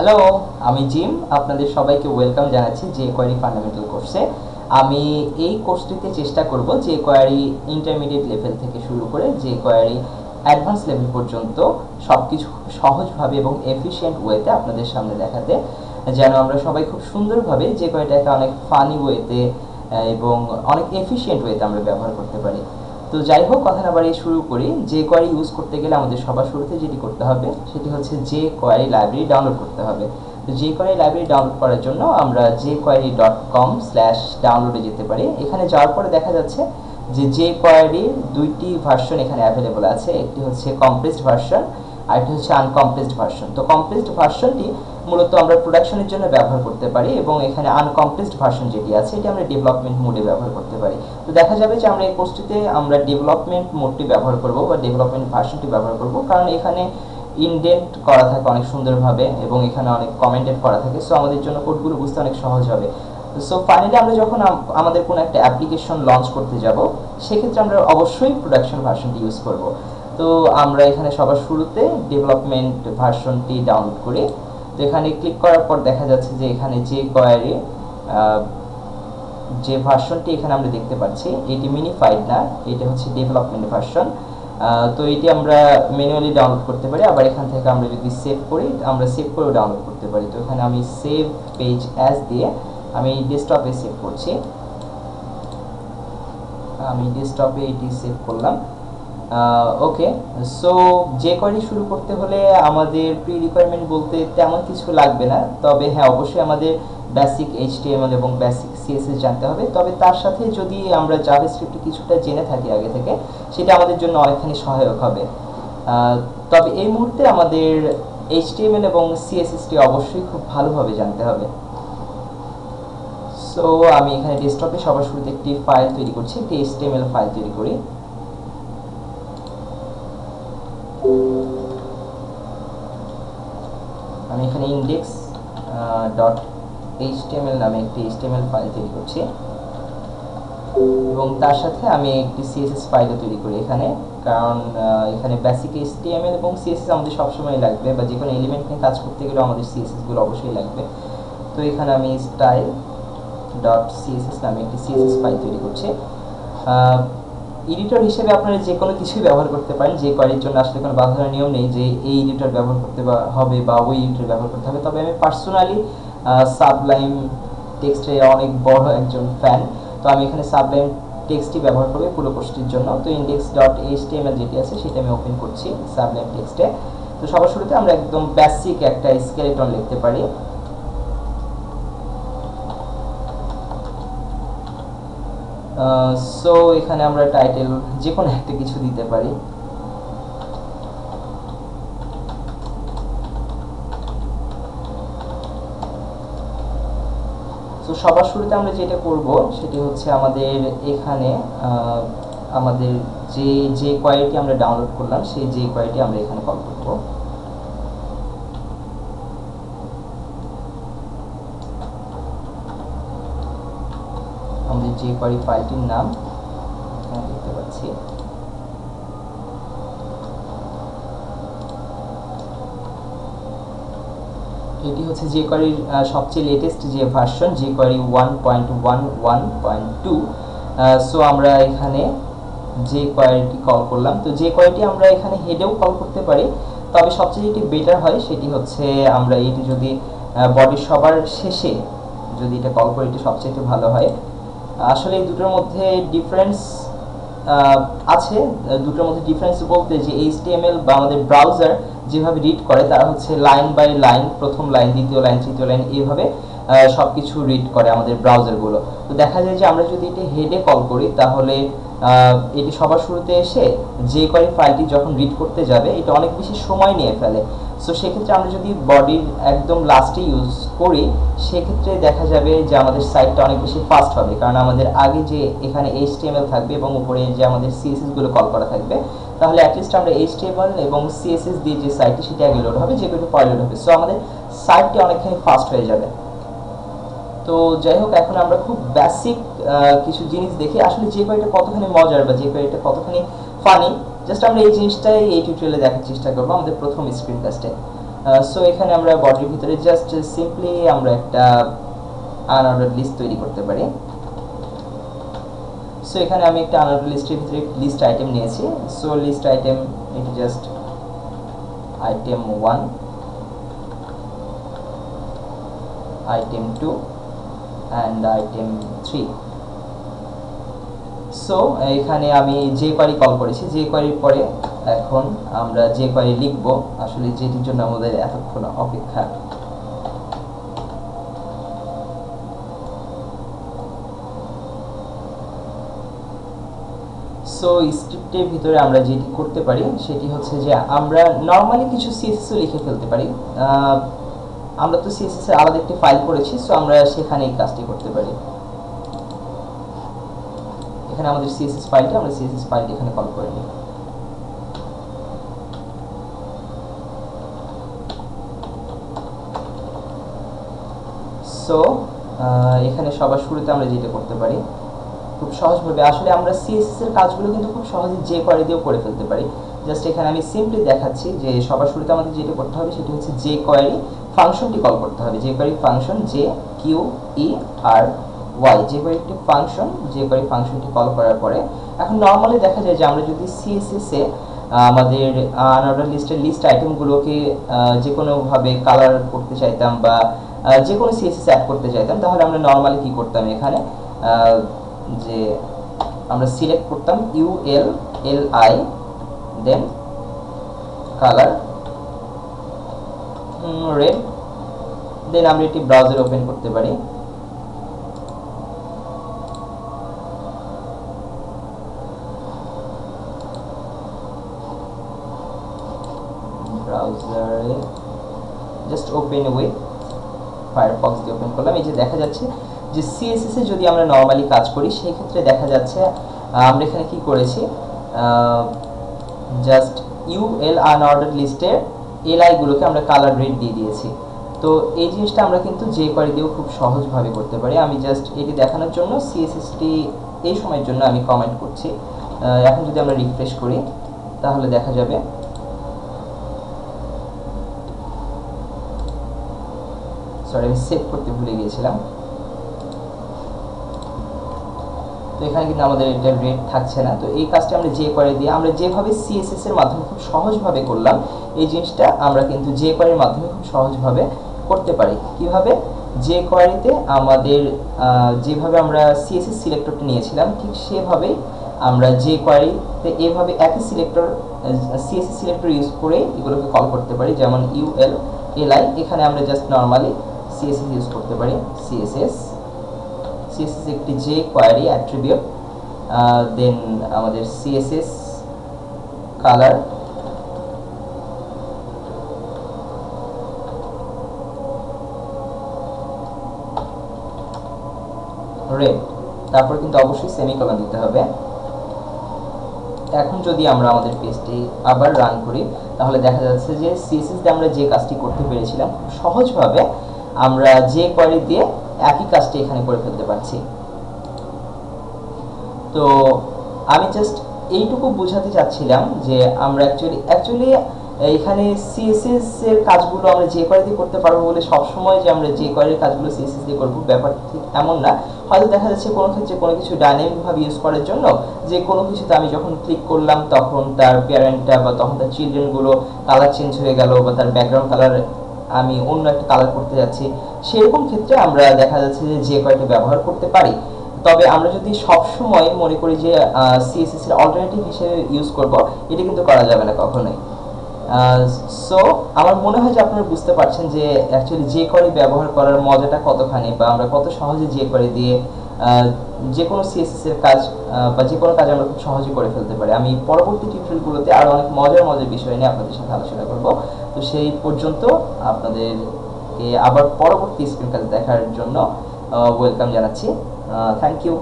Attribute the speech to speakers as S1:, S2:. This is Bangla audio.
S1: হ্যালো, আমি জিম। আপনাদের সবাইকে ওয়েলকাম জানাচ্ছি jQuery ফান্ডামেন্টাল কোর্সে। আমি এই কোর্সটিতে চেষ্টা করব jQuery ইন্টারমিডিয়েট লেভেল থেকে শুরু করে jQuery অ্যাডভান্স লেভেল পর্যন্ত সবকিছু খুব সহজভাবে এবং এফিশিয়েন্ট ওয়েতে আপনাদের সামনে দেখাতে, যেন আমরা সবাই খুব সুন্দরভাবে jQueryটাকে অনেক ফানি ওয়েতে এবং অনেক এফিশিয়েন্ট ওয়েতে আমরা ব্যবহার করতে পারি। তো যাই হোক, কথা না বাড়িয়ে শুরু করি। jQuery ইউজ করতে গেলে আমাদের সবার শুরুতে যেটি করতে হবে সেটি হচ্ছে jQuery লাইব্রেরি ডাউনলোড করতে হবে। তো jQuery লাইব্রেরি ডাউনলোড করার জন্য আমরা jQuery.com/ডাউনলোডে যেতে পারি। এখানে যাওয়ার পরে দেখা যাচ্ছে যে jQuery দুইটি ভার্সন এখানে অ্যাভেলেবল আছে। একটি হচ্ছে কমপ্রেসড ভার্সন, আরেকটি হচ্ছে আনকমপ্রেসড ভার্সন। তো কমপ্রেসড ভার্সনটি মূলত আমরা প্রোডাকশনের জন্য ব্যবহার করতে পারি এবং এখানে আনকমপ্রেসড ভার্সন যেটি আছে এটি আমরা ডেভেলপমেন্ট মোডে ব্যবহার করতে পারি। তো দেখা যাবে যে আমরা এই কোর্সটিতে আমরা ডেভেলপমেন্ট মোডটি ব্যবহার করব বা ডেভেলপমেন্ট ভার্সনটি ব্যবহার করব, কারণ এখানে ইনডেন্ট করা থাকে অনেক সুন্দরভাবে এবং এখানে অনেক কমেন্টেড করা থাকে। সো আমাদের জন্য কোডগুলো বুঝতে অনেক সহজ হবে। সো ফাইনালি আমরা যখন আমাদের কোনো একটা অ্যাপ্লিকেশন লঞ্চ করতে যাব, সেক্ষেত্রে আমরা অবশ্যই প্রোডাকশন ভার্সনটি ইউজ করব। তো আমরা এখানে সবার শুরুতে ডেভেলপমেন্ট ভার্সনটি ডাউনলোড করি। তো এখানে ক্লিক করার পর দেখা যাচ্ছে যে এখানে jQuery যে ভার্সনটি এখানে আমরা দেখতে পাচ্ছি এটি মিনিফাইড না, এটা হচ্ছে ডেভেলপমেন্ট ভার্সন। তো এটি আমরা ম্যানুয়ালি ডাউনলোড করতে পারি, আবার এখান থেকে আমরা যদি সেভ করি আমরা সেভ করেও ডাউনলোড করতে পারি। তো এখানে আমি সেভ পেজ অ্যাজ দিয়ে আমি ডেস্কটপে সেভ করছি। আমি ডেস্কটপে এটি সেভ করলাম। ওকে, সো jQuery শুরু করতে হলে আমাদের প্রি রিকোয়ারমেন্ট বলতে তেমন কিছু লাগবে না, তবে হ্যাঁ অবশ্যই আমাদের বেসিক HTML এবং বেসিক CSS জানতে হবে। তবে তার সাথে যদি আমরা জাভাস্ক্রিপ্ট কিছুটা জেনে থাকি আগে থেকে, সেটা আমাদের জন্য অনেকখানি সহায়ক হবে। তবে এই মুহূর্তে আমাদের HTML এবং CSSটি অবশ্যই খুব ভালোভাবে জানতে হবে। সো আমি এখানে ডেস্কটপে সবার শুরুতে একটি ফাইল তৈরি করছি, একটি HTML ফাইল তৈরি করি। আমি এখানে index.html নামে একটি HTML ফাইল তৈরি করছি এবং তার সাথে আমি একটি CSS ফাইলও তৈরি করি এখানে, কারণ এখানে বেসিক HTML এবং CSS আমাদের সবসময় লাগবে, বা যে কোনো এলিমেন্ট নিয়ে কাজ করতে গেলেও আমাদের CSS গুলো অবশ্যই লাগবে। তো এখানে আমি style.css নামে একটি CSS ফাইল তৈরি করছি। এডিটর হিসেবে আপনারা যে কোনো কিছুই ব্যবহার করতে পারেন, jQueryর জন্য আসলে কোনো বাঁধা নিয়ম নেই যে এই এডিটর ব্যবহার করতে হবে বা ওই এডিটর ব্যবহার করতে হবে। তবে আমি পার্সোনালি সাবলাইম টেক্সটের অনেক বড় একজন ফ্যান, তো আমি এখানে সাবলাইম টেক্সটই ব্যবহার করব পুরো কোর্সটির জন্য। তো index.html যেটি আছে সেটা আমি ওপেন করছি সাবলাইম টেক্সটে। তো সবার শুরুতে আমরা একদম বেসিক একটা স্কেলেটন লিখতে পারি। সো এখানে আমরা টাইটেল যে কোনো একটা কিছু দিতে পারি। তো সবার শুরুতে আমরা যেটা করব সেটি হচ্ছে আমাদের এখানে আমাদের যে কোয়েরিটি আমরা ডাউনলোড করলাম সেই jQueryটি আমরা এখানে কল করব। আমাদের jQuery ফাইলটির নাম এখানে দেখতে পাচ্ছি। এটি হচ্ছে jQueryর সবচেয়ে লেটেস্ট যে ভার্সন, jQuery 1.11.2। সো আমরা এখানে jQueryটি কল করলাম। তো jQueryটি আমরা এখানে হেডেও কল করতে পারি, তবে সবচেয়ে যেটি বেটার হয় সেটি হচ্ছে আমরা এটি যদি বডির সবার শেষে যদি এটা কল করি, এটি সবচেয়ে ভালো হয়। আসলে এই দুটোর মধ্যে ডিফারেন্স আছে। দুটোর মধ্যে ডিফারেন্স বলতে যে HTML বা আমাদের ব্রাউজার যেভাবে রিড করে তারা হচ্ছে লাইন বাই লাইন, প্রথম লাইন, দ্বিতীয় লাইন, তৃতীয় লাইন, এইভাবে সবকিছু রিড করে আমাদের ব্রাউজারগুলো। তো দেখা যায় যে আমরা যদি এটি হেডে কল করি তাহলে এটি সবার শুরুতে এসে jQuery ফাইলটি যখন রিড করতে যাবে এটা অনেক বেশি সময় নিয়ে ফেলে। সো সেক্ষেত্রে আমরা যদি বডির একদম লাস্টে ইউজ করি সেক্ষেত্রে দেখা যাবে যে আমাদের সাইটটা অনেক বেশি ফাস্ট হবে, কারণ আমাদের আগে যে এখানে HTML থাকবে এবং উপরে যে আমাদের CSS গুলো কল করা থাকবে, তাহলে অ্যাটলিস্ট আমরা HTML এবং CSS দিয়ে যে সাইটটি সেটা আগে লোড হবে, যেগুলো পরে লোড হবে। সো আমাদের সাইটটি অনেকখানি ফাস্ট হয়ে যাবে। তো যাই হোক, এখন আমরা খুব বেসিক কিছু জিনিস দেখি আসলে jQueryটা কতখানি মজার বা jQueryটা কতখানি ফানি। জাস্ট আমরা এই জিনিসটাই এই টিউটোরিয়ালে দেখার চেষ্টা করবো আমাদের প্রথম স্ক্রিন কাস্টে। সো এখানে আমরা বডির ভিতরে জাস্ট সিম্পলি আমরা একটা আনঅর্ডার লিস্ট তৈরি করতে পারি। সো এখানে আমি একটা আনঅর্ডার লিস্টের ভিতরে লিস্ট আইটেম নিয়েছি। সো লিস্ট আইটেম এটি just item 1, item 2 and item 3। So এখানে আমি যে কোয়ারি কল করেছি, যে কোয়ারির পরে এখন আমরা যে কোয়ারি লিখব, আসলে যেটির জন্য আমাদের এতক্ষণ অপেক্ষা। সো স্ক্রিপ্টের ভিতরে আমরা যেটি করতে পারি সেটি হচ্ছে যে আমরা নর্মালি কিছু সিএসএসও লিখে ফেলতে পারি। আমরা তো সিএসএস এর আলাদা একটি ফাইল করেছি, সো আমরা সেখানে এই কাজটি করতে পারি। এখানে আমাদের সিএসএস ফাইলটা, আমরা সিএসএস ফাইলটি এখানে কল করে নিই। সো এখানে সবার শুরুতে আমরা যেটা করতে পারি খুব সহজভাবে, আসলে আমরা সিএসএস এর কাজগুলো কিন্তু খুব সহজে যে কোয়ারি দিয়েও করে ফেলতে পারি। জাস্ট এখানে আমি সিম্পলি দেখাচ্ছি যে সবার শুরুতে আমাদের যেটা করতে হবে সেটি হচ্ছে যে কোয়ারি ফাংশনটি কল করতে হবে। যে কোয়ারি ফাংশন, যে কিউ ই আর ওয়াই, যে কোয়ারি একটি ফাংশন, যে কোয়ারি ফাংশনটি কল করার পরে এখন নর্মালি দেখা যায় যে আমরা যদি সিএসএস এ আমাদের আনঅর্ডার লিস্টের লিস্ট আইটেমগুলোকে যে কোনোভাবে কালার করতে চাইতাম বা যে কোনো সিএসএস অ্যাড করতে চাইতাম, তাহলে আমরা নর্মালি কি করতাম, এখানে যে আমরা সিলেক্ট করতাম ULLI দেন কালার রেড, দেন আমরা এটি ব্রাউজার ওপেন করতে পারি। ব্রাউজারে জাস্ট ওপেন উইথ ফায়ারফক্স দিয়ে ওপেন করলাম। এই যে দেখা যাচ্ছে যে সিএসএস এ যদি আমরা নরমালি কাজ করি সেই ক্ষেত্রে দেখা যাচ্ছে আমরা এখানে কি করেছি, জাস্ট UL আনঅর্ডার লিস্টের LI গুলোকে আমরা কালার রেড দিয়ে দিয়েছি। তো এই জিনিসটা আমরা কিন্তু যে কোয়ারি দিয়েও খুব সহজভাবে করতে পারি। আমি জাস্ট এটি দেখানোর জন্য সিএসএসটি এই সময়ের জন্য আমি কমেন্ট করছি। এখন যদি আমরা রিফ্রেশ করি তাহলে দেখা যাবে, সরি আমি সেভ করতে ভুলে গিয়েছিলাম। তো এখানে কিন্তু আমাদের এটা রেড থাকছে না। তো এই কাজটা আমরা যে কোয়ারি দিয়ে, আমরা যেভাবে সিএসএস এর মাধ্যমে খুব সহজভাবে করলাম, এই জিনিসটা আমরা কিন্তু যে কোয়ারির মাধ্যমে খুব সহজভাবে করতে পারি। কিভাবে, যে কোয়ারিতে আমাদের যেভাবে আমরা সিএসএস সিলেক্টরটা নিয়েছিলাম ঠিক সেভাবেই আমরা যে কোয়ারিতে এভাবে একই সিলেক্টর সিএসএস সিলেক্টর ইউজ করে এগুলোকে কল করতে পারি। যেমন ULLI, এখানে আমরা জাস্ট নর্মালি সিএসএস ইউজ করতে পারি। সিএসএস একটি যে কোয়ারি অ্যাট্রিবিউট, দেন আমাদের সিএসএস কালার রেড, তারপর কিন্তু অবশ্যই সেমিকোলন দিতে হবে। এখন যদি আমরা আমাদের পেজটি আবার রান করি তাহলে দেখা যাচ্ছে যে সিএসএস দিয়ে আমরা যে কাজটি করতে পেরেছিলাম খুব সহজভাবে আমরা যে কোয়ারি দিয়ে একই কাজটি এখানে করে ফেলতে পারছি। তো আমি জাস্ট এইটুকু বোঝাতে চাচ্ছিলাম যে আমরা অ্যাকচুয়ালি এখানে সিএসএস এর কাজগুলো আমরা যে কোয়ারি দিয়ে করতে পারবো বলে সবসময় যে আমরা যে কোয়ারির কাজগুলো সিএসএস দিয়ে করবো ব্যাপারটা ঠিক এমন না। হয়তো দেখা যাচ্ছে কোনো ক্ষেত্রে কোনো কিছু ডাইনামিকভাবে ইউজ করার জন্য যে কোনো কিছুতে আমি যখন ক্লিক করলাম তখন তার প্যারেন্টটা বা তখন তার চিলড্রেনগুলো কালার চেঞ্জ হয়ে গেল বা তার ব্যাকগ্রাউন্ড কালার আমি অন্য একটা কালার করতে যাচ্ছি, সেরকম ক্ষেত্রে আমরা দেখা যাচ্ছে যে কোয়ারিটি ব্যবহার করতে পারি। তবে আমরা যদি সব সময় মনে করি যে সিএসএস এর অল্টারনেটিভ হিসেবে ইউজ করব, এটা কিন্তু করা যাবে না কখনোই। সো আমার মনে হয় যে আপনারা বুঝতে পারছেন যে অ্যাকচুয়ালি যে কোয়ারি ব্যবহার করার মজাটা কতখানি, বা আমরা কত সহজে যে কোয়ারি দিয়ে যে কোনো সিএসএস এর কাজ বা যে কোনো কাজ আমরা খুব সহজে করে ফেলতে পারি। আমি পরবর্তী টিউটোরিয়ালগুলোতে আরও অনেক মজার বিষয় নিয়ে আপনাদের সাথে আলোচনা করব। তো সেই পর্যন্ত আপনাদেরকে আবার পরবর্তী স্ক্রিন কাজ দেখার জন্য ওয়েলকাম জানাচ্ছি। Thank you.